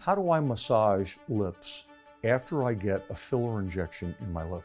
How do I massage lips after I get a filler injection in my lip?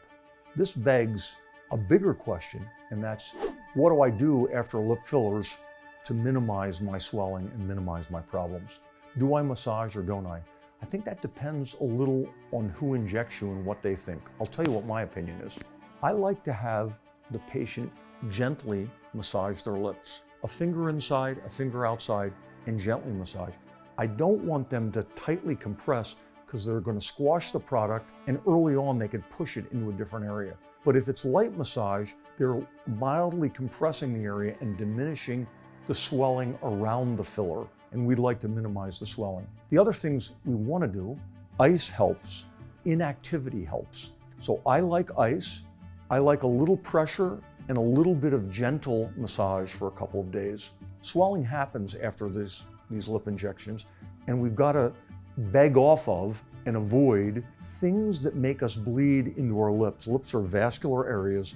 This begs a bigger question, and that's, what do I do after lip fillers to minimize my swelling and minimize my problems? Do I massage or don't I? I think that depends a little on who injects you and what they think. I'll tell you what my opinion is. I like to have the patient gently massage their lips. A finger inside, a finger outside, and gently massage. I don't want them to tightly compress because they're going to squash the product, and early on they could push it into a different area. But if it's light massage, they're mildly compressing the area and diminishing the swelling around the filler, and we'd like to minimize the swelling. The other things we want to do, ice helps, inactivity helps. So I like ice, I like a little pressure and a little bit of gentle massage for a couple of days. Swelling happens after these lip injections, and we've got to beg off of and avoid things that make us bleed into our lips. Lips are vascular areas,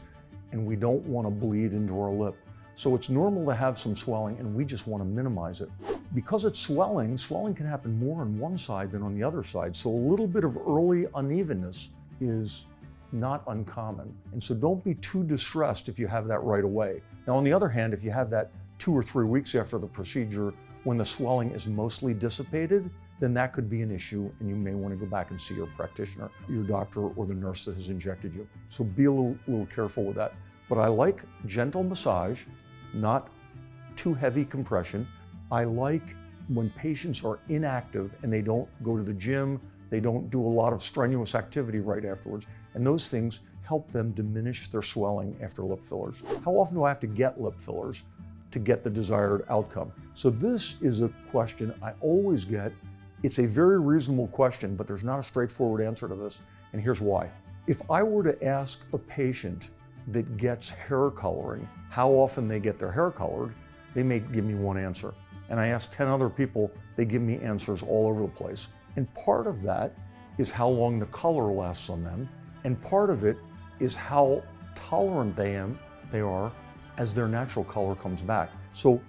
and we don't want to bleed into our lip. So it's normal to have some swelling, and we just want to minimize it. Because it's swelling can happen more on one side than on the other side. So a little bit of early unevenness is not uncommon. And so don't be too distressed if you have that right away. Now, on the other hand, if you have that 2 or 3 weeks after the procedure when the swelling is mostly dissipated, then that could be an issue, and you may want to go back and see your practitioner, your doctor, or the nurse that has injected you. So be a little careful with that. But I like gentle massage, not too heavy compression. I like when patients are inactive and they don't go to the gym, they don't do a lot of strenuous activity right afterwards, and those things help them diminish their swelling after lip fillers. How often do I have to get lip fillers to get the desired outcome? So this is a question I always get. It's a very reasonable question, but there's not a straightforward answer to this, and here's why. If I were to ask a patient that gets hair coloring how often they get their hair colored, they may give me one answer. And I ask 10 other people, they give me answers all over the place. And part of that is how long the color lasts on them, and part of it is how tolerant they are as their natural color comes back. So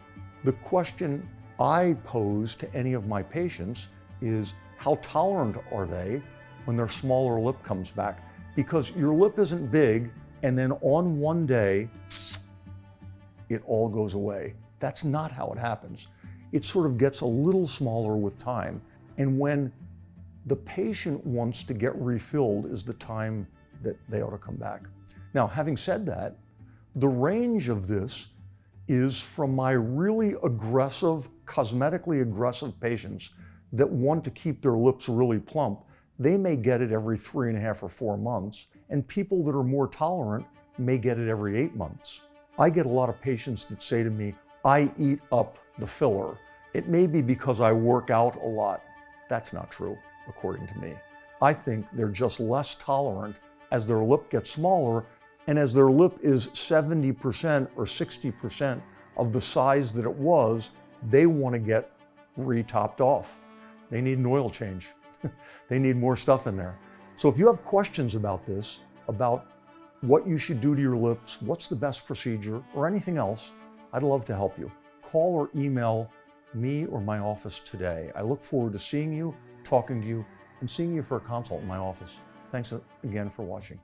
the question I pose to any of my patients is, how tolerant are they when their smaller lip comes back? Because your lip isn't big, and then on one day, it all goes away. That's not how it happens. It sort of gets a little smaller with time. And when the patient wants to get refilled is the time that they ought to come back. Now, having said that, the range of this is from my really aggressive, cosmetically aggressive patients that want to keep their lips really plump. They may get it every 3.5 or 4 months, and people that are more tolerant may get it every 8 months. I get a lot of patients that say to me, I eat up the filler. It may be because I work out a lot. That's not true, according to me. I think they're just less tolerant as their lip gets smaller, and as their lip is 70% or 60% of the size that it was, they want to get re-topped off. They need an oil change. They need more stuff in there. So if you have questions about this, about what you should do to your lips, what's the best procedure, or anything else, I'd love to help you. Call or email me or my office today. I look forward to seeing you, talking to you, and seeing you for a consult in my office. Thanks again for watching.